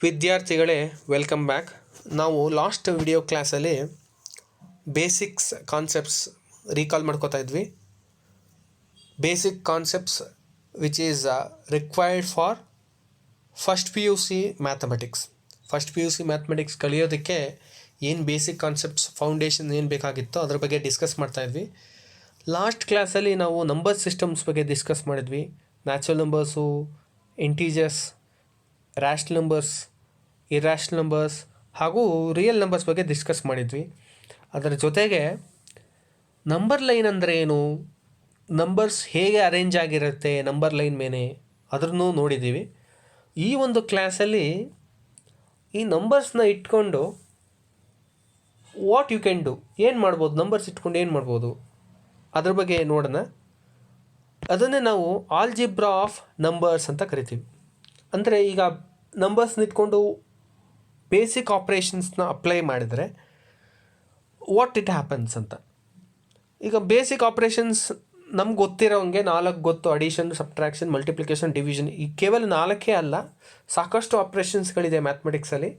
ವಿದ್ಯಾರ್ಥಿಗಳೇ, welcome back. ನಾವು last video ಕ್ಲಾಸಲ್ಲಿ ಬೇಸಿಕ್ಸ್ ಕಾನ್ಸೆಪ್ಟ್ಸ್ ರೀಕಾಲ್ ಮಾಡ್ಕೋತಾ ಇದ್ವಿ. Basic concepts which is required for first P U C mathematics. First P U C mathematics ಕಲಿಯೋದಕ್ಕೆ ಏನು basic concepts foundation ಏನು ಬೇಕಾಗಿತ್ತೋ ಅದ್ರ ಬಗ್ಗೆ ಡಿಸ್ಕಸ್ ಮಾಡ್ತಾಯಿದ್ವಿ. ಲಾಸ್ಟ್ ಕ್ಲಾಸಲ್ಲಿ ನಾವು ನಂಬರ್ ಸಿಸ್ಟಮ್ಸ್ ಬಗ್ಗೆ ಡಿಸ್ಕಸ್ ಮಾಡಿದ್ವಿ. Natural numbers, integers, rational numbers, irrational numbers ಹಾಗೂ ರಿಯಲ್ ನಂಬರ್ಸ್ ಬಗ್ಗೆ ಡಿಸ್ಕಸ್ ಮಾಡಿದ್ವಿ. ಅದರ ಜೊತೆಗೆ ನಂಬರ್ ಲೈನ್ ಅಂದರೆ ಏನು, ನಂಬರ್ಸ್ ಹೇಗೆ ಅರೇಂಜ್ ಆಗಿರುತ್ತೆ ನಂಬರ್ ಲೈನ್ ಮೇಲೆ, ಅದನ್ನು ನೋಡಿದ್ದೀವಿ. ಈ ಒಂದು ಕ್ಲಾಸಲ್ಲಿ ಈ ನಂಬರ್ಸ್ನ ಇಟ್ಕೊಂಡು ವಾಟ್ ಯು ಕ್ಯಾನ್ ಡು, ಏನು ಮಾಡ್ಬೋದು, ನಂಬರ್ಸ್ ಇಟ್ಕೊಂಡು ಏನು ಮಾಡ್ಬೋದು ಅದ್ರ ಬಗ್ಗೆ ನೋಡೋಣ. ಅದನ್ನೇ ನಾವು ಆಲ್ಜಿಬ್ರಾ ಆಫ್ ನಂಬರ್ಸ್ ಅಂತ ಕರಿತೀವಿ. ಅಂದರೆ ಈಗ ನಂಬರ್ಸ್ನ ಇಟ್ಕೊಂಡು ಬೇಸಿಕ್ ಆಪ್ರೇಷನ್ಸ್ನ ಅಪ್ಲೈ ಮಾಡಿದರೆ ವಾಟ್ ಇಟ್ ಹ್ಯಾಪನ್ಸ್ ಅಂತ. ಈಗ ಬೇಸಿಕ್ ಆಪ್ರೇಷನ್ಸ್ ನಮ್ಗೆ ಗೊತ್ತಿರೋಂಗೆ 4 ಗೊತ್ತು: ಅಡಿಷನ್, ಸಬ್ಟ್ರಾಕ್ಷನ್, ಮಲ್ಟಿಪ್ಲಿಕೇಶನ್, ಡಿವಿಷನ್. ಈ ಕೇವಲ 4 ಅಲ್ಲ, ಸಾಕಷ್ಟು ಆಪ್ರೇಷನ್ಸ್ಗಳಿದೆ ಮ್ಯಾಥಮೆಟಿಕ್ಸಲ್ಲಿ.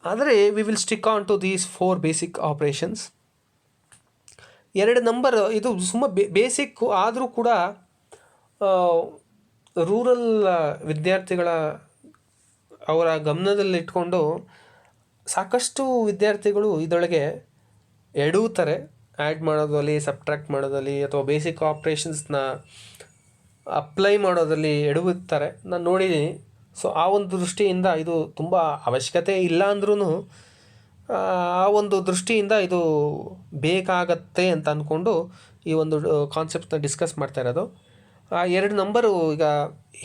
ಆದರೆ we will stick on to these 4 basic operations. 2 number, ಇದು ಬೇಸಿಕ್ಕು ಆದರೂ ಕೂಡ ರೂರಲ್ ವಿದ್ಯಾರ್ಥಿಗಳ ಅವರ ಗಮನದಲ್ಲಿಟ್ಕೊಂಡು ಸಾಕಷ್ಟು ವಿದ್ಯಾರ್ಥಿಗಳು ಇದರೊಳಗೆ ಎಡುತ್ತಾರೆ. ಆ್ಯಡ್ ಮಾಡೋದಲ್ಲಿ, ಸಬ್ಟ್ರಾಕ್ಟ್ ಮಾಡೋದಲ್ಲಿ ಅಥವಾ ಬೇಸಿಕ್ ಆಪ್ರೇಷನ್ಸ್ನ ಅಪ್ಲೈ ಮಾಡೋದಲ್ಲಿ ಎಡುತ್ತಾರೆ, ನಾನು ನೋಡಿದ್ದೀನಿ. ಸೊ ಆ ಒಂದು ದೃಷ್ಟಿಯಿಂದ ಇದು ತುಂಬ ಅವಶ್ಯಕತೆ ಇಲ್ಲ ಅಂದ್ರೂ ಆ ಒಂದು ದೃಷ್ಟಿಯಿಂದ ಇದು ಬೇಕಾಗತ್ತೆ ಅಂತ ಅಂದ್ಕೊಂಡು ಈ ಒಂದು ಕಾನ್ಸೆಪ್ಟ್ನ ಡಿಸ್ಕಸ್ ಮಾಡ್ತಾ ಇರೋದು. ಆ 2 ನಂಬರು ಈಗ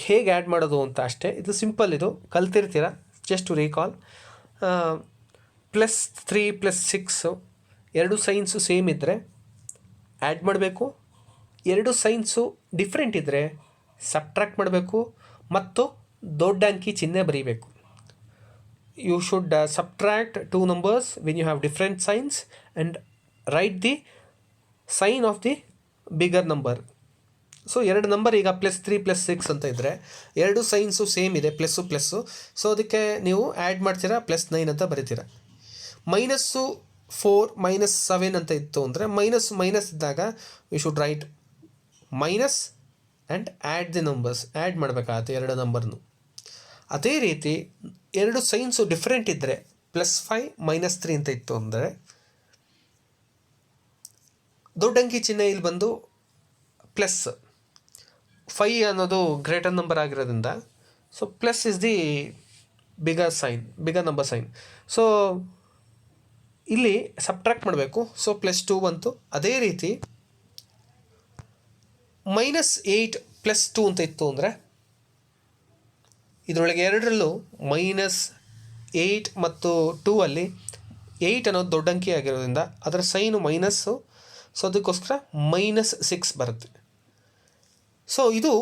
ಹೇಗೆ ಆ್ಯಡ್ ಮಾಡೋದು ಅಂತ ಅಷ್ಟೇ. ಇದು ಸಿಂಪಲ್, ಇದು ಕಲ್ತಿರ್ತೀರ. Just to recall, +3 +6 2 signs same ಇದ್ದರೆ ಆ್ಯಡ್ ಮಾಡಬೇಕು. 2 ಸೈನ್ಸು ಡಿಫ್ರೆಂಟ್ ಇದ್ದರೆ ಸಬ್ಟ್ರಾಕ್ಟ್ ಮಾಡಬೇಕು ಮತ್ತು ದೊಡ್ಡ ಅಂಕಿ ಚಿಹ್ನೆ ಬರೀಬೇಕು. You should subtract 2 numbers when you have different signs and write the sign of the bigger number. So 2 number ಈಗ +3 +6 ಅಂತ ಇದ್ದರೆ 2 ಸೈನ್ಸು ಸೇಮ್ ಇದೆ, ಪ್ಲಸ್ಸು. ಸೊ ಅದಕ್ಕೆ ನೀವು ಆ್ಯಡ್ ಮಾಡ್ತೀರಾ, +9 ಅಂತ ಬರೀತೀರ. -4 -7 ಅಂತ ಇತ್ತು ಅಂದರೆ ಮೈನಸ್ ಇದ್ದಾಗ you should write minus and add the numbers. Add ಮಾಡಬೇಕಾಗತ್ತೆ 2 ನಂಬರ್ನು. ಅದೇ ರೀತಿ 2 ಸೈನ್ಸು ಡಿಫ್ರೆಂಟ್ ಇದ್ದರೆ +5 -3 ಅಂತ ಇತ್ತು ಅಂದರೆ ದೊಡ್ಡ ಅಂಕಿ ಚಿಹ್ನೆ ಇಲ್ಲಿ ಬಂದು +5 ಅನ್ನೋದು ಗ್ರೇಟರ್ ನಂಬರ್ ಆಗಿರೋದ್ರಿಂದ so plus is the bigger number sign. So ಇಲ್ಲಿ ಸಬ್ಟ್ರಾಕ್ಟ್ ಮಾಡಬೇಕು. ಸೊ +2 ಬಂತು. ಅದೇ ರೀತಿ -8 +2 ಅಂತ ಇತ್ತು ಅಂದರೆ ಇದರೊಳಗೆ 2ರಲ್ಲೂ -8 ಮತ್ತು 2 ಅಲ್ಲಿ 8 ಅನ್ನೋದು ದೊಡ್ಡ ಅಂಕಿ ಆಗಿರೋದ್ರಿಂದ ಅದರ ಸೈನು ಮೈನಸ್ಸು. ಸೊ ಅದಕ್ಕೋಸ್ಕರ -6 ಬರುತ್ತೆ. ಸೊ ಇದು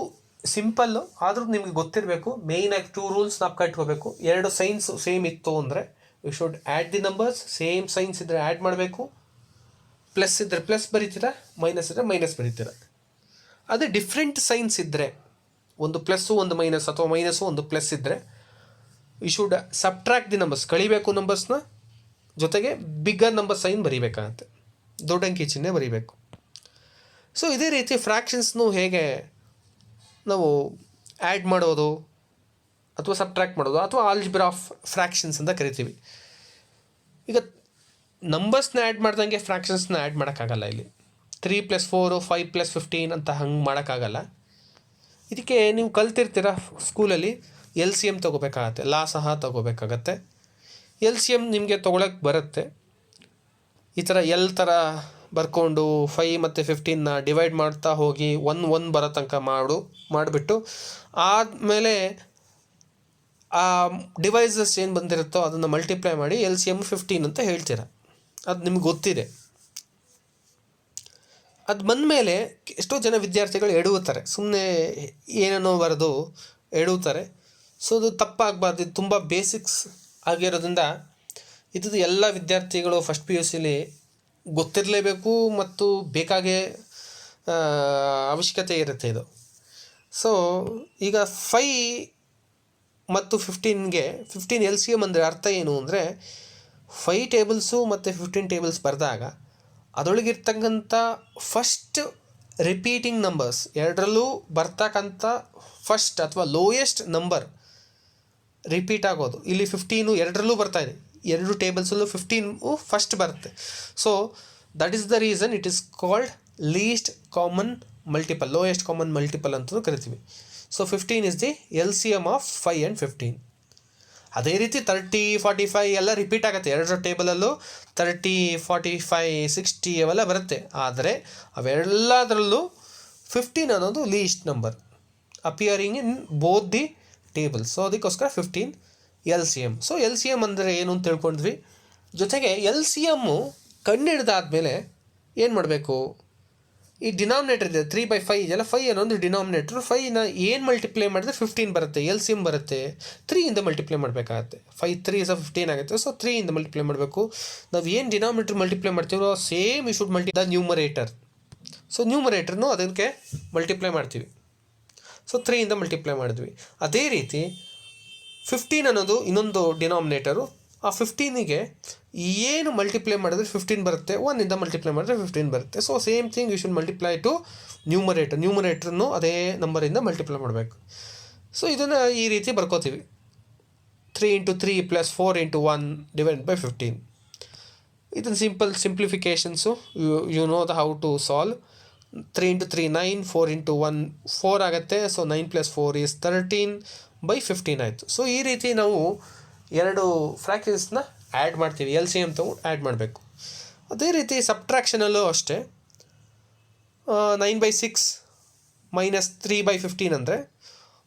ಸಿಂಪಲ್ಲು, ಆದರೂ ನಿಮಗೆ ಗೊತ್ತಿರಬೇಕು. ಮೇಯ್ನಾಗಿ 2 ರೂಲ್ಸ್ ನಾವು ಕಟ್ಕೋಬೇಕು. 2 ಸೈನ್ಸು ಸೇಮ್ ಇತ್ತು ಅಂದರೆ you should add the numbers. Same signs ಇದ್ದರೆ ಆ್ಯಡ್ ಮಾಡಬೇಕು. ಪ್ಲಸ್ ಇದ್ದರೆ ಪ್ಲಸ್ ಬರೀತೀರ, ಮೈನಸ್ ಇದ್ದರೆ ಮೈನಸ್ ಬರೀತೀರ. ಅದೇ ಡಿಫ್ರೆಂಟ್ ಸೈನ್ಸ್ ಇದ್ದರೆ, ಒಂದು ಪ್ಲಸ್ಸು ಒಂದು ಮೈನಸ್ ಅಥವಾ ಮೈನಸ್ಸು ಒಂದು ಪ್ಲಸ್ ಇದ್ದರೆ you should subtract the numbers, ಕಳಿಬೇಕು ನಂಬರ್ಸ್ನ, ಜೊತೆಗೆ ಬಿಗ್ಗರ್ ನಂಬರ್ ಸೈನ್ ಬರೀಬೇಕಾಗತ್ತೆ, ದೊಡ್ಡ ಅಂಕಿ ಚಿಹ್ನೆ ಬರೀಬೇಕು. ಸೊ ಇದೇ ರೀತಿ ಫ್ರ್ಯಾಕ್ಷನ್ಸ್ನು ಹೇಗೆ ನಾವು ಆ್ಯಡ್ ಮಾಡೋದು ಅಥವಾ ಸಬ್ಟ್ರಾಕ್ಟ್ ಮಾಡೋದು ಅಥವಾ ಆಲ್ಜಿಬ್ರಾ ಆಫ್ ಫ್ರ್ಯಾಕ್ಷನ್ಸ್ ಅಂತ ಕರಿತೀವಿ. ಈಗ ನಂಬರ್ಸ್ನ ಆ್ಯಡ್ ಮಾಡ್ದಂಗೆ ಫ್ರ್ಯಾಕ್ಷನ್ಸ್ನ ಆ್ಯಡ್ ಮಾಡೋಕ್ಕಾಗಲ್ಲ. ಇಲ್ಲಿ 3 + 4 5 + 15 ಅಂತ ಹಂಗೆ ಮಾಡೋಕ್ಕಾಗಲ್ಲ. ಇದಕ್ಕೆ ನೀವು ಕಲ್ತಿರ್ತೀರ ಸ್ಕೂಲಲ್ಲಿ LCM ತೊಗೋಬೇಕಾಗತ್ತೆ, ಲಾ ಸಹ ತೊಗೋಬೇಕಾಗತ್ತೆ. LCM ನಿಮಗೆ ತೊಗೊಳಕ್ಕೆ ಬರುತ್ತೆ. ಈ ಥರ ಥರ ಬರ್ಕೊಂಡು 5 ಮತ್ತು 15ನ ಡಿವೈಡ್ ಮಾಡ್ತಾ ಹೋಗಿ 1 ಬರೋ ತನಕ ಮಾಡಿಬಿಟ್ಟು ಆದಮೇಲೆ ಆ ಡಿವೈಸಸ್ ಏನು ಬಂದಿರುತ್ತೋ ಅದನ್ನು ಮಲ್ಟಿಪ್ಲೈ ಮಾಡಿ LCM 15 ಅಂತ ಹೇಳ್ತೀರ. ಅದು ನಿಮ್ಗೆ ಗೊತ್ತಿದೆ. ಅದು ಬಂದಮೇಲೆ ಎಷ್ಟೋ ಜನ ವಿದ್ಯಾರ್ಥಿಗಳು ಎಡುತ್ತಾರೆ, ಸುಮ್ಮನೆ ಏನೇನೋ ಬರೆದು ಎಡುತ್ತಾರೆ. ಸೊ ಅದು ತಪ್ಪಾಗಬಾರ್ದು. ಇದು ತುಂಬ ಬೇಸಿಕ್ಸ್ ಆಗಿರೋದ್ರಿಂದ ಇದು ಎಲ್ಲ ವಿದ್ಯಾರ್ಥಿಗಳು ಫಸ್ಟ್ PUCಲಿ ಗೊತ್ತಿರಲೇಬೇಕು ಮತ್ತು ಬೇಕಾಗೇ ಅವಶ್ಯಕತೆ ಇರುತ್ತೆ ಇದು. ಸೊ ಈಗ 5 ಮತ್ತು 15 ಎಲ್ ಸಿ ಎಮ್ ಅಂದರೆ ಅರ್ಥ ಏನು ಅಂದರೆ 5 ಟೇಬಲ್ಸು ಮತ್ತು 15 ಟೇಬಲ್ಸ್ ಬರೆದಾಗ ಅದರೊಳಗಿರ್ತಕ್ಕಂಥ ಫಸ್ಟ್ ರಿಪೀಟಿಂಗ್ ನಂಬರ್ಸ್ ಎರಡರಲ್ಲೂ ಬರ್ತಕ್ಕಂಥ ಫಸ್ಟ್ ಅಥವಾ ಲೋಯೆಸ್ಟ್ ನಂಬರ್ ರಿಪೀಟ್ ಆಗೋದು. ಇಲ್ಲಿ 15 ಎರಡರಲ್ಲೂ ಬರ್ತಾಯಿದೆ, ಎರಡು ಟೇಬಲ್ಸಲ್ಲೂ 15 ಫಸ್ಟ್ ಬರುತ್ತೆ. So that is the reason it is called list common multiple, lowest common multiple ಅಂತಲೂ ಕರಿತೀವಿ. So 15 is the L C M of 5 and 15. ಅದೇ ರೀತಿ 30, 45 ಎಲ್ಲ ರಿಪೀಟ್ ಆಗುತ್ತೆ. ಎರಡರ ಟೇಬಲಲ್ಲೂ 30, 45, 60 ಅವೆಲ್ಲ ಬರುತ್ತೆ. ಆದರೆ ಅವೆಲ್ಲದರಲ್ಲೂ 15 ಅನ್ನೋದು least number appearing in both the tables. So ಅದಕ್ಕೋಸ್ಕರ 15 L C M. So L C M ಅಂದರೆ ಏನು ಅಂತ ತಿಳ್ಕೊಂಡ್ವಿ. ಜೊತೆಗೆ ಎಲ್ ಸಿ ಎಮ್ಮು ಕಂಡುಹಿಡಿದಾದ್ಮೇಲೆ ಏನು ಮಾಡಬೇಕು, ಈ ಡಿನಾಮಿನೇಟರ್ ಇದೆ 3/5 ಇದೆಲ್ಲ, 5 ಅನ್ನೋದು ಡಿನಾಮಿನೇಟ್ರು. 5ನ ಏನು ಮಲ್ಟಿಪ್ಲೈ ಮಾಡಿದ್ರೆ 15 ಬರುತ್ತೆ, ಎಲ್ ಸಿ ಎಮ್ ಬರುತ್ತೆ. 3ಇಂದ ಮಲ್ಟಿಪ್ಲೈ ಮಾಡಬೇಕಾಗತ್ತೆ. 5 3 is 15 ಆಗುತ್ತೆ. ಸೊ 3ಇಂದ ಮಲ್ಟಿಪ್ಲೈ ಮಾಡಬೇಕು. ನಾವು ಏನು ಡಿನಾಮಿನೇಟರ್ ಮಲ್ಟಿಪ್ಲೈ ಮಾಡ್ತೀವೋ same you should multi the numerator. So ನ್ಯೂಮರೇಟರ್ನು ಅದಕ್ಕೆ ಮಲ್ಟಿಪ್ಲೈ ಮಾಡ್ತೀವಿ. ಸೊ 3ಇಂದ ಮಲ್ಟಿಪ್ಲೈ ಮಾಡಿದ್ವಿ. ಅದೇ ರೀತಿ 15 ಅನ್ನೋದು ಇನ್ನೊಂದು ಡಿನಾಮಿನೇಟರು. ಆ 15ಗೆ ಏನು ಮಲ್ಟಿಪ್ಲೈ ಮಾಡಿದ್ರೆ 15 ಬರುತ್ತೆ, 1ಇಂದ ಮಲ್ಟಿಪ್ಲೈ ಮಾಡಿದ್ರೆ 15 ಬರುತ್ತೆ. So same thing you should multiply to numerator. ನ್ಯೂಮರೇಟರ್ನು ಅದೇ ನಂಬರಿಂದ ಮಲ್ಟಿಪ್ಲೈ ಮಾಡಬೇಕು. ಸೊ ಇದನ್ನು ಈ ರೀತಿ ಬರ್ಕೋತೀವಿ, 3 × 3 + 4 × 1 / 15. ಇದನ್ನು simplifications you know the how to solve. 3 × 3 9, 4 × 1 4 ಆಗುತ್ತೆ. ಸೊ 9 + 4 is 13/15 ಆಯಿತು. ಸೊ ಈ ರೀತಿ ನಾವು ಎರಡು ಫ್ರ್ಯಾಕ್ಷನ್ಸ್ನ ಆ್ಯಡ್ ಮಾಡ್ತೀವಿ, ಎಲ್ ಸಿ ಎಮ್ ತಗೊಂಡು ಆ್ಯಡ್ ಮಾಡಬೇಕು. ಅದೇ ರೀತಿ ಸಬ್ಟ್ರಾಕ್ಷನಲ್ಲೂ ಅಷ್ಟೇ. 9/6 - 3/15 ಅಂದರೆ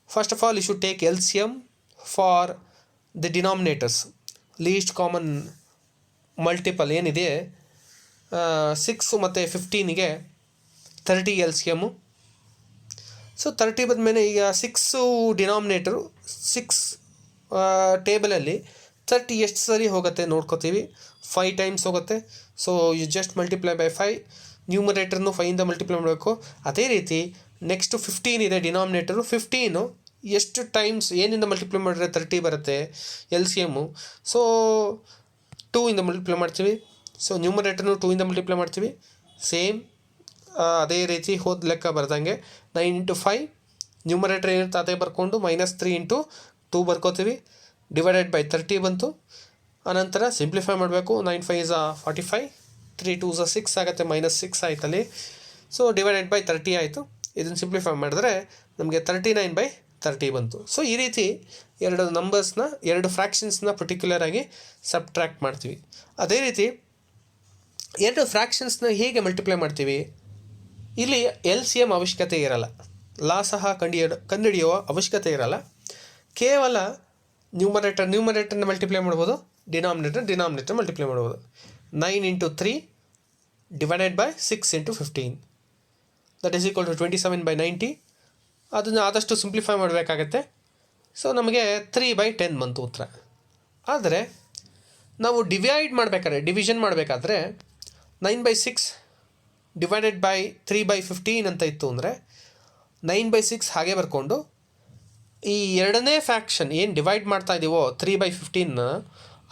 first of all you should take L C M for the denominators. Least common multiple ಏನಿದೆ 6 ಮತ್ತು 15ಗೆ 30 ಎಲ್ ಸಿ ಎಮ್ಮು. ಸೊ 30 ಬಂದಮೇಲೆ ಈಗ 6 ಡಿನಾಮಿನೇಟರು, 6 ಟೇಬಲಲ್ಲಿ 30 ಎಷ್ಟು ಸರಿ ಹೋಗುತ್ತೆ ನೋಡ್ಕೋತೀವಿ. 5 ಟೈಮ್ಸ್ ಹೋಗುತ್ತೆ. So you just multiply by 5. ನ್ಯೂಮರೇಟರ್ನು 5ಇಂದ ಮಲ್ಟಿಪ್ಲೈ ಮಾಡಬೇಕು. ಅದೇ ರೀತಿ ನೆಕ್ಸ್ಟು 15 ಇದೆ ಡಿನಾಮಿನೇಟರು. 15 ಎಷ್ಟು ಟೈಮ್ಸ್ ಏನಿಂದ ಮಲ್ಟಿಪ್ಲೈ ಮಾಡಿದ್ರೆ 30 ಬರುತ್ತೆ ಎಲ್ ಸಿ ಎಮ್ಮು. ಸೊ 2ಇಂದ ಮಲ್ಟಿಪ್ಲೈ ಮಾಡ್ತೀವಿ. ಸೊ ನ್ಯೂಮರೇಟರ್ನು 2ಇಂದ ಮಲ್ಟಿಪ್ಲೈ ಮಾಡ್ತೀವಿ. ಸೇಮ್ ಅದೇ ರೀತಿ ಹೋದ ಲೆಕ್ಕ ಬರ್ದಂಗೆ 9 × 5 ನ್ಯೂಮರೇಟರ್ ಏನಿರುತ್ತೆ ಅದೇ ಬರ್ಕೊಂಡು -3 × 2 ಬರ್ಕೋತೀವಿ. / 30 ಬಂತು. ಅನಂತರ ಸಿಂಪ್ಲಿಫೈ ಮಾಡಬೇಕು. 9 5 is 45, 3 2 is 6 ಆಗುತ್ತೆ, -6 ಆಯ್ತಲ್ಲಿ. ಸೊ / 30 ಆಯಿತು. ಇದನ್ನು ಸಿಂಪ್ಲಿಫೈ ಮಾಡಿದ್ರೆ ನಮಗೆ 39/30 ಬಂತು. ಸೊ ಈ ರೀತಿ ಎರಡು ನಂಬರ್ಸ್ನ, ಎರಡು ಫ್ರ್ಯಾಕ್ಷನ್ಸ್ನ ಪರ್ಟಿಕ್ಯುಲರ್ ಆಗಿ ಸಬ್ಟ್ರ್ಯಾಕ್ಟ್ ಮಾಡ್ತೀವಿ. ಅದೇ ರೀತಿ ಎರಡು ಫ್ರ್ಯಾಕ್ಷನ್ಸ್ನ ಹೇಗೆ ಮಲ್ಟಿಪ್ಲೈ ಮಾಡ್ತೀವಿ, ಇಲ್ಲಿ ಎಲ್ ಸಿ ಎಮ್ ಅವಶ್ಯಕತೆ ಇರಲ್ಲ, ಸಹ ಕಂಡುಹಿಡಿಯುವ ಅವಶ್ಯಕತೆ ಇರಲ್ಲ. ಕೇವಲ ನ್ಯೂಮರೇಟರ್ನ ಮಲ್ಟಿಪ್ಲೈ ಮಾಡ್ಬೋದು, ಡಿನಾಮಿನೇಟರ್ ಮಲ್ಟಿಪ್ಲೈ ಮಾಡ್ಬೋದು. 9 × 3 / 6 × 15 ದಟ್ ಈಸ್ ಈಕ್ವಲ್ ಟು 27/90. ಅದನ್ನು ಆದಷ್ಟು ಸಿಂಪ್ಲಿಫೈ ಮಾಡಬೇಕಾಗತ್ತೆ. ಸೊ ನಮಗೆ 3/10 ಬಂತು ಉತ್ತರ. ಆದರೆ ನಾವು ಡಿವಿಷನ್ ಮಾಡಬೇಕಾದ್ರೆ 9/6 / 3/15 ಅಂತ ಇತ್ತು ಅಂದರೆ 9/6 ಹಾಗೆ ಬರ್ಕೊಂಡು ಈ ಎರಡನೇ ಫ್ರ್ಯಾಕ್ಷನ್ ಏನು ಡಿವೈಡ್ ಮಾಡ್ತಾ ಇದ್ದೀವೋ 3/15ನ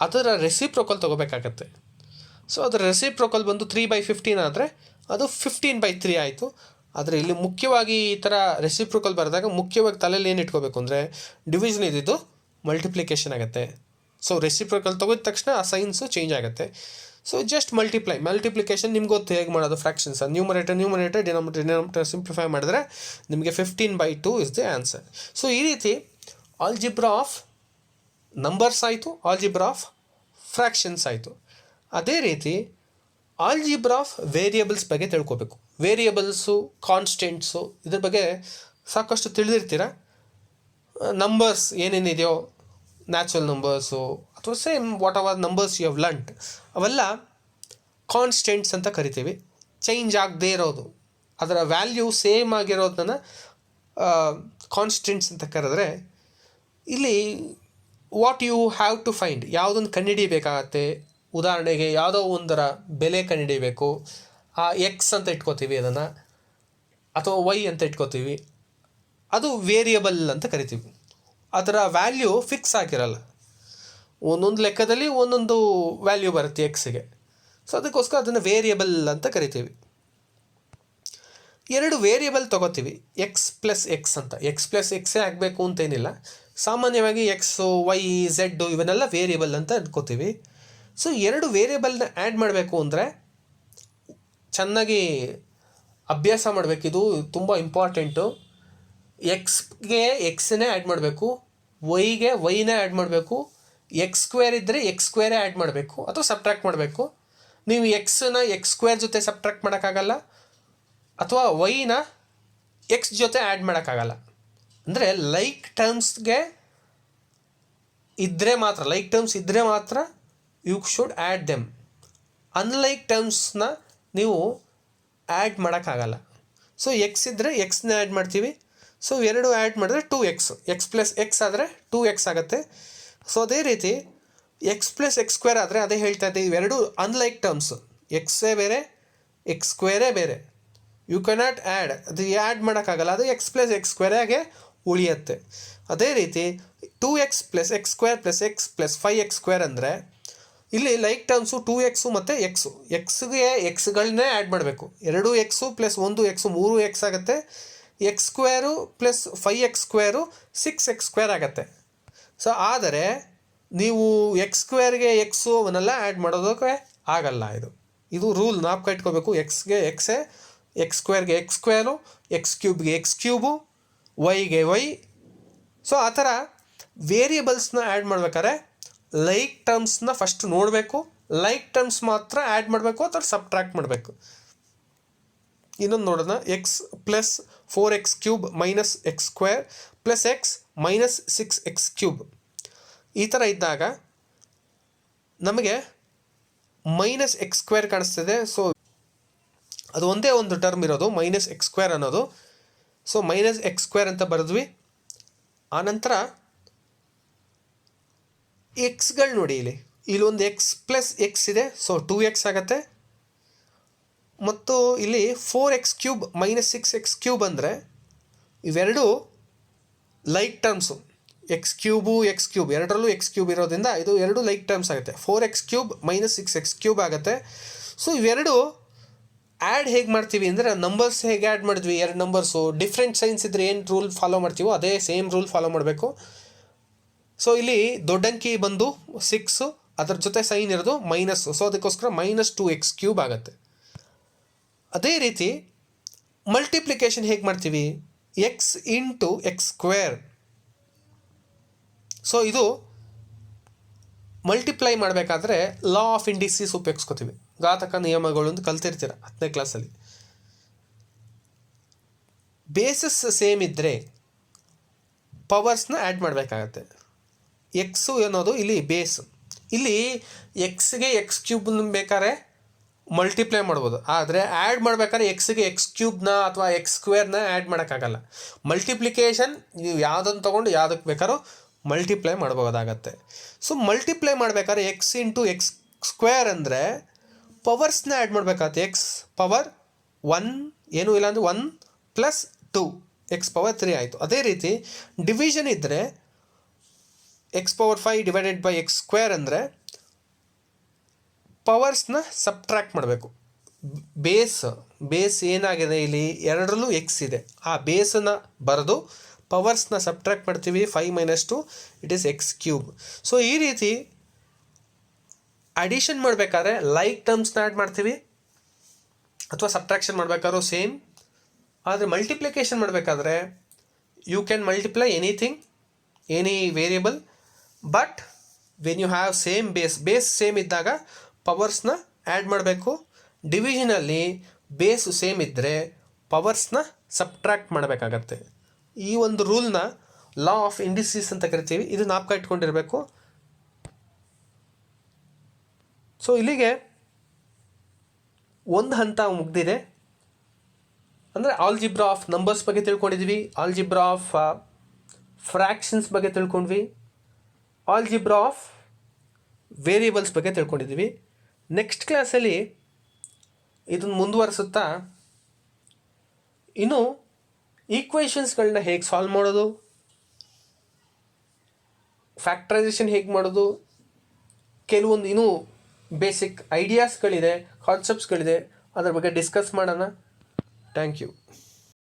ಅದರ ರೆಸಿಪ್ರೋಕಲ್ ತೊಗೋಬೇಕಾಗತ್ತೆ. ಸೊ ಅದರ ರೆಸಿಪ್ರೋಕಲ್ ಬಂದು 3/15 ಆದರೆ ಅದು 15/3 ಆಯಿತು. ಆದರೆ ಇಲ್ಲಿ ಮುಖ್ಯವಾಗಿ ಈ ಥರ ರೆಸಿಪ್ರೋಕಲ್ ಬರೆದಾಗ ಮುಖ್ಯವಾಗಿ ತಲೆಯಲ್ಲಿ ಏನು ಇಟ್ಕೋಬೇಕು ಅಂದರೆ ಡಿವಿಷನ್ ಇದ್ದಿದ್ದು ಮಲ್ಟಿಪ್ಲಿಕೇಶನ್ ಆಗುತ್ತೆ. ಸೊ ರೆಸಿಪ್ರೋಕಲ್ ತೊಗೊಂಡ ತಕ್ಷಣ ಆ ಸೈನ್ಸು ಚೇಂಜ್ ಆಗುತ್ತೆ. ಸೊ ಜಸ್ಟ್ ಮಲ್ಟಿಪ್ಲಿಕೇಶನ್ ನಿಮ್ಗೆ ಗೊತ್ತು ಹೇಗೆ ಮಾಡೋದು ಫ್ರ್ಯಾಕ್ಷನ್ಸ್. ನ್ಯೂಮರೇಟರ್ ಡಿನಾಮಿನೇಟರ್ ಸಿಂಪ್ಲಿಫೈ ಮಾಡಿದ್ರೆ ನಿಮಗೆ 15/2 ಇಸ್ ದಿ ಆನ್ಸರ್. ಸೊ ಈ ರೀತಿ ಆಲ್ಜಿಬ್ರಾ ಆಫ್ ನಂಬರ್ಸ್ ಆಯಿತು, ಆಲ್ಜಿಬ್ರಾ ಆಫ್ ಫ್ರ್ಯಾಕ್ಷನ್ಸ್ ಆಯಿತು. ಅದೇ ರೀತಿ ಆಲ್ಜಿಬ್ರಾ ಆಫ್ ವೇರಿಯಬಲ್ಸ್ ಬಗ್ಗೆ ತಿಳ್ಕೊಬೇಕು. ವೇರಿಯಬಲ್ಸು, ಕಾನ್ಸ್ಟೆಂಟ್ಸು ಇದ್ರ ಬಗ್ಗೆ ಸಾಕಷ್ಟು ತಿಳಿದಿರ್ತೀರ. ನಂಬರ್ಸ್ ಏನೇನಿದೆಯೋ, ನ್ಯಾಚುರಲ್ ನಂಬರ್ಸು ಅಥವಾ same whatever numbers you have learned, ಅವೆಲ್ಲ ಕಾನ್ಸ್ಟೆಂಟ್ಸ್ ಅಂತ ಕರಿತೀವಿ. ಚೇಂಜ್ ಆಗದೇ ಇರೋದು, ಅದರ ವ್ಯಾಲ್ಯೂ ಸೇಮ್ ಆಗಿರೋದನ್ನ ಕಾನ್ಸ್ಟೆಂಟ್ಸ್ ಅಂತ ಕರೆದ್ರೆ, ಇಲ್ಲಿ what you have to find, ಯಾವುದನ್ನು ಕಂಡುಹಿಡಿಯಬೇಕಾಗತ್ತೆ. ಉದಾಹರಣೆಗೆ ಯಾವುದೋ ಒಂದರ ಬೆಲೆ ಕಂಡುಹಿಡಿಯಬೇಕು. ಎಕ್ಸ್ ಅಂತ ಇಟ್ಕೋತೀವಿ ಅದನ್ನು, ಅಥವಾ ವೈ ಅಂತ ಇಟ್ಕೋತೀವಿ. ಅದು ವೇರಿಯಬಲ್ ಅಂತ ಕರಿತೀವಿ. ಅದರ ವ್ಯಾಲ್ಯೂ ಫಿಕ್ಸ್ ಆಗಿರಲ್ಲ, ಒಂದೊಂದು ಲೆಕ್ಕದಲ್ಲಿ ಒಂದೊಂದು ವ್ಯಾಲ್ಯೂ ಬರುತ್ತೆ ಎಕ್ಸ್ಗೆ. ಸೊ ಅದಕ್ಕೋಸ್ಕರ ಅದನ್ನು ವೇರಿಯಬಲ್ ಅಂತ ಕರಿತೀವಿ. ಎರಡು ವೇರಿಯಬಲ್ ತೊಗೋತೀವಿ, ಎಕ್ಸ್ ಪ್ಲಸ್ ಎಕ್ಸ್ ಅಂತ. ಎಕ್ಸ್ ಪ್ಲಸ್ ಎಕ್ಸೇ ಆಗಬೇಕು ಅಂತೇನಿಲ್ಲ, ಸಾಮಾನ್ಯವಾಗಿ ಎಕ್ಸು ವೈ ಝೆಡ್ಡು ಇವನ್ನೆಲ್ಲ ವೇರಿಯಬಲ್ ಅಂತ ಅನ್ಕೋತೀವಿ. ಸೊ ಎರಡು ವೇರಿಯಬಲ್ನ ಆ್ಯಡ್ ಮಾಡಬೇಕು ಅಂದರೆ ಚೆನ್ನಾಗಿ ಅಭ್ಯಾಸ ಮಾಡಬೇಕಿದು, ತುಂಬ ಇಂಪಾರ್ಟೆಂಟು. ಎಕ್ಸ್ಗೆ ಎಕ್ಸನ್ನೇ ಆ್ಯಡ್ ಮಾಡಬೇಕು, ವೈಗೆ ವೈನೇ ಆ್ಯಡ್ ಮಾಡಬೇಕು, ಎಕ್ಸ್ ಸ್ಕ್ವೇರ್ ಇದ್ದರೆ ಎಕ್ಸ್ ಸ್ಕ್ವೇರೇ ಆ್ಯಡ್ ಮಾಡಬೇಕು ಅಥವಾ ಸಬ್ಟ್ರಾಕ್ಟ್ ಮಾಡಬೇಕು. ನೀವು ಎಕ್ಸನ್ನ ಎಕ್ಸ್ ಸ್ಕ್ವೇರ್ ಜೊತೆ ಸಬ್ಟ್ರಾಕ್ಟ್ ಮಾಡೋಕ್ಕಾಗಲ್ಲ, ಅಥವಾ ವೈನ ಎಕ್ಸ್ ಜೊತೆ ಆ್ಯಡ್ ಮಾಡೋಕ್ಕಾಗಲ್ಲ. ಅಂದರೆ ಲೈಕ್ ಟರ್ಮ್ಸ್ಗೆ ಇದ್ದರೆ ಮಾತ್ರ, ಲೈಕ್ ಟರ್ಮ್ಸ್ ಇದ್ದರೆ ಮಾತ್ರ you should add them. Unlike ಟರ್ಮ್ಸ್ನ ನೀವು ಆ್ಯಡ್ ಮಾಡೋಕ್ಕಾಗಲ್ಲ. ಸೊ ಎಕ್ಸ್ ಇದ್ದರೆ ಎಕ್ಸ್ನ ಆ್ಯಡ್ ಮಾಡ್ತೀವಿ. ಸೊ ಎರಡು ಆ್ಯಡ್ ಮಾಡಿದ್ರೆ 2x, ಎಕ್ಸ್ ಪ್ಲಸ್ ಎಕ್ಸ್ ಆದರೆ 2x ಆಗುತ್ತೆ. ಸೊ ಅದೇ ರೀತಿ ಎಕ್ಸ್ ಪ್ಲಸ್ ಎಕ್ಸ್ ಸ್ಕ್ವೇರ್ ಆದರೆ ಅದೇ ಹೇಳ್ತಾ ಇದ್ದೀವಿ, ಇವೆರಡು ಅನ್ಲೈಕ್ ಟರ್ಮ್ಸ್, ಎಕ್ಸೇ ಬೇರೆ ಎಕ್ಸ್ ಸ್ಕ್ವೇರೇ ಬೇರೆ. ಯು ಕೆನಾಟ್ ಆ್ಯಡ್, ಅದು ಆ್ಯಡ್ ಮಾಡೋಕ್ಕಾಗಲ್ಲ, ಅದು ಎಕ್ಸ್ ಪ್ಲಸ್ ಎಕ್ಸ್ ಸ್ಕ್ವೇರಾಗೆ ಉಳಿಯುತ್ತೆ. ಅದೇ ರೀತಿ 2x plus X square plus X plus 5x square ಅಂದರೆ ಇಲ್ಲಿ ಲೈಕ್ ಟರ್ಮ್ಸು 2x ಮತ್ತು ಎಕ್ಸು, ಎಕ್ಸ್ಗೆ ಎಕ್ಸ್ಗಳನ್ನೇ ಆ್ಯಡ್ ಮಾಡಬೇಕು. 2x ಪ್ಲಸ್ 1x 3x ಆಗುತ್ತೆ. X square plus 5x square 6x square ಆಗುತ್ತೆ. ಸೊ ಆದರೆ ನೀವು ಎಕ್ಸ್ ಸ್ಕ್ವೇರ್ಗೆ ಎಕ್ಸು ಅವನ್ನೆಲ್ಲ ಆ್ಯಡ್ ಮಾಡೋದಕ್ಕೆ ಆಗಲ್ಲ. ಇದು ರೂಲ್ ನಾಪ್ಕ ಇಟ್ಕೋಬೇಕು. ಎಕ್ಸ್ಗೆ ಎಕ್ಸೇ, ಎಕ್ಸ್ ಸ್ಕ್ವೇರ್ಗೆ ಎಕ್ಸ್ ಸ್ಕ್ವೇರು, ಎಕ್ಸ್ ಕ್ಯೂಬ್ಗೆ ಎಕ್ಸ್ ಕ್ಯೂಬು, ವೈಗೆ ವೈ. ಸೊ ಆ ಥರ ವೇರಿಯಬಲ್ಸ್ನ ಆ್ಯಡ್ ಮಾಡ್ಬೇಕಾದ್ರೆ ಲೈಕ್ ಟರ್ಮ್ಸ್ನ ಫಸ್ಟ್ ನೋಡಬೇಕು, ಲೈಕ್ ಟರ್ಮ್ಸ್ ಮಾತ್ರ ಆ್ಯಡ್ ಮಾಡಬೇಕು ಅಥವಾ ಸಬ್ಟ್ರಾಕ್ಟ್ ಮಾಡಬೇಕು. ಇನ್ನೊಂದು ನೋಡೋಣ, x plus 4x cube minus x square plus x minus 6x cube. ಈ ಥರ ಇದ್ದಾಗ ನಮಗೆ ಮೈನಸ್ ಎಕ್ಸ್ ಸ್ಕ್ವೇರ್ ಕಾಣಿಸ್ತಿದೆ. ಸೊ ಅದು ಒಂದೇ ಒಂದು ಟರ್ಮ್ ಇರೋದು ಮೈನಸ್ ಎಕ್ಸ್ ಸ್ಕ್ವೇರ್ ಅನ್ನೋದು. ಸೊ ಮೈನಸ್ ಎಕ್ಸ್ ಸ್ಕ್ವೇರ್ ಅಂತ ಬರೆದ್ವಿ. ಆನಂತರ ಎಕ್ಸ್ಗಳು ನೋಡಿ, ಇಲ್ಲೊಂದು ಎಕ್ಸ್ ಪ್ಲಸ್ ಎಕ್ಸ್ ಇದೆ, ಸೊ 2x ಆಗುತ್ತೆ. ಮತ್ತು ಇಲ್ಲಿ 4x cube minus 6x cube ಅಂದರೆ ಇವೆರಡು like terms. X cube X cube ಎರಡರಲ್ಲೂ ಎಕ್ಸ್ ಕ್ಯೂಬ್ ಇರೋದ್ರಿಂದ ಇದು ಎರಡು ಲೈಕ್ ಟರ್ಮ್ಸ್ ಆಗುತ್ತೆ. 4x cube minus 6x cube ಆಗುತ್ತೆ. ಸೊ ಇವೆರಡು ಆ್ಯಡ್ ಹೇಗೆ ಮಾಡ್ತೀವಿ ಅಂದರೆ, ನಂಬರ್ಸ್ ಹೇಗೆ ಆ್ಯಡ್ ಮಾಡಿದ್ವಿ, ಎರಡು ನಂಬರ್ಸು ಡಿಫ್ರೆಂಟ್ ಸೈನ್ಸ್ ಇದ್ದರೆ ಏನು ರೂಲ್ ಫಾಲೋ ಮಾಡ್ತೀವೋ ಅದೇ ಸೇಮ್ ರೂಲ್ ಫಾಲೋ ಮಾಡಬೇಕು. ಸೊ ಇಲ್ಲಿ ದೊಡ್ಡಂಕಿ ಬಂದು 6, ಅದರ ಜೊತೆ ಸೈನ್ ಇರೋದು ಮೈನಸ್ಸು. ಸೊ ಅದಕ್ಕೋಸ್ಕರ ಮೈನಸ್ 2x ಕ್ಯೂಬ್ ಆಗುತ್ತೆ. ಅದೇ ರೀತಿ ಮಲ್ಟಿಪ್ಲಿಕೇಶನ್ ಹೇಗೆ ಮಾಡ್ತೀವಿ, X into X square. So ಇದು ಮಲ್ಟಿಪ್ಲೈ ಮಾಡಬೇಕಾದ್ರೆ ಲಾ ಆಫ್ ಇಂಡಿಸೀಸ್ ಉಪಯೋಗಿಸ್ಕೋತೀವಿ. ಘಾತಕ ನಿಯಮಗಳು ಅಂತ ಕಲ್ತಿರ್ತೀರ 10ನೇ ಕ್ಲಾಸಲ್ಲಿ. ಬೇಸಸ್ ಸೇಮ್ ಇದ್ದರೆ ಪವರ್ಸ್ನ ಆ್ಯಡ್ ಮಾಡಬೇಕಾಗತ್ತೆ. ಎಕ್ಸು ಅನ್ನೋದು ಇಲ್ಲಿ ಬೇಸ್. ಇಲ್ಲಿ ಎಕ್ಸ್ಗೆ ಎಕ್ಸ್ ಕ್ಯೂಬ್ನ ಬೇಕಾದ್ರೆ ಮಲ್ಟಿಪ್ಲೈ ಮಾಡ್ಬೋದು, ಆದರೆ ಆ್ಯಡ್ ಮಾಡ್ಬೇಕಾದ್ರೆ ಎಕ್ಸ್ಗೆ ಎಕ್ಸ್ ಕ್ಯೂಬ್ನ ಅಥವಾ ಎಕ್ಸ್ ಸ್ಕ್ವೇರ್ನ ಆ್ಯಡ್ ಮಾಡೋಕ್ಕಾಗಲ್ಲ. ಮಲ್ಟಿಪ್ಲಿಕೇಶನ್ ನೀವು ಯಾವುದನ್ನು ತೊಗೊಂಡು ಯಾವುದಕ್ಕೆ ಬೇಕಾದ್ರೂ ಮಲ್ಟಿಪ್ಲೈ ಮಾಡ್ಬೋದಾಗತ್ತೆ. ಸೊ ಮಲ್ಟಿಪ್ಲೈ ಮಾಡಬೇಕಾದ್ರೆ ಎಕ್ಸ್ ಇಂಟು ಎಕ್ಸ್ ಸ್ಕ್ವೇರ್ ಅಂದರೆ ಪವರ್ಸ್ನ ಆ್ಯಡ್ ಮಾಡಬೇಕಾಗತ್ತೆ. ಎಕ್ಸ್ ಪವರ್ 1 ಏನೂ ಇಲ್ಲ ಅಂದರೆ 1 ಪ್ಲಸ್ 2 ಎಕ್ಸ್ ಪವರ್ 3 ಆಯಿತು. ಅದೇ ರೀತಿ ಡಿವಿಷನ್ ಇದ್ದರೆ X power 5 divided by X square ಅಂದರೆ ಪವರ್ಸ್ನ ಸಬ್ಟ್ರಾಕ್ಟ್ ಮಾಡಬೇಕು. ಬೇಸ್ ಏನಾಗಿದೆ ಇಲ್ಲಿ ಎರಡರಲ್ಲೂ ಎಕ್ಸ್ ಇದೆ, ಆ ಬೇಸನ್ನು ಬರೆದು ಪವರ್ಸ್ನ ಸಬ್ಟ್ರಾಕ್ಟ್ ಮಾಡ್ತೀವಿ. 5 minus 2 it is X cube. So ಈ ರೀತಿ ಅಡಿಷನ್ ಮಾಡಬೇಕಾದ್ರೆ ಲೈಕ್ ಟರ್ಮ್ಸ್ನ ಆ್ಯಡ್ ಮಾಡ್ತೀವಿ, ಅಥವಾ ಸಬ್ಟ್ರಾಕ್ಷನ್ ಮಾಡಬೇಕಾದ್ರೂ ಸೇಮ್. ಆದರೆ ಮಲ್ಟಿಪ್ಲಿಕೇಶನ್ ಮಾಡಬೇಕಾದ್ರೆ you can multiply anything, any variable, but when you have same base same ಇದ್ದಾಗ ಪವರ್ಸ್ನ ಆ್ಯಡ್ ಮಾಡಬೇಕು. ಡಿವಿಷನಲ್ಲಿ ಬೇಸು ಸೇಮ್ ಇದ್ದರೆ ಪವರ್ಸ್ನ ಸಬ್ಟ್ರಾಕ್ಟ್ ಮಾಡಬೇಕಾಗತ್ತೆ. ಈ ಒಂದು ರೂಲ್ನ ಲಾ ಆಫ್ ಇಂಡಿಸೀಸ್ ಅಂತ ಕರಿತೀವಿ. ಇದು ನಾಪ್ಕ ಇಟ್ಕೊಂಡಿರಬೇಕು. ಸೊ ಇಲ್ಲಿಗೆ ಒಂದು ಹಂತ ಮುಗ್ದಿದೆ. ಅಂದರೆ ಆಲ್ಜಿಬ್ರಾ ಆಫ್ ನಂಬರ್ಸ್ ಬಗ್ಗೆ ತಿಳ್ಕೊಂಡಿದ್ವಿ, ಆಲ್ಜಿಬ್ರಾ ಆಫ್ ಫ್ರ್ಯಾಕ್ಷನ್ಸ್ ಬಗ್ಗೆ ತಿಳ್ಕೊಂಡ್ವಿ, ಆಲ್ಜಿಬ್ರಾ ಆಫ್ ವೇರಿಯಬಲ್ಸ್ ಬಗ್ಗೆ ತಿಳ್ಕೊಂಡಿದ್ವಿ. ನೆಕ್ಸ್ಟ್ ಕ್ಲಾಸಲ್ಲಿ ಇದನ್ನು ಮುಂದುವರಿಸುತ್ತಾ ಇನ್ನು ಈಕ್ವೇಷನ್ಸ್ಗಳನ್ನ ಹೇಗೆ ಸಾಲ್ವ್ ಮಾಡೋದು, ಫ್ಯಾಕ್ಟ್ರೈಸೇಷನ್ ಹೇಗೆ ಮಾಡೋದು, ಕೆಲವೊಂದು ಇನ್ನೂ ಬೇಸಿಕ್ ಐಡಿಯಾಸ್ಗಳಿದೆ, ಕಾನ್ಸೆಪ್ಟ್ಸ್ಗಳಿದೆ, ಅದ್ರ ಬಗ್ಗೆ ಡಿಸ್ಕಸ್ ಮಾಡೋಣ. Thank you.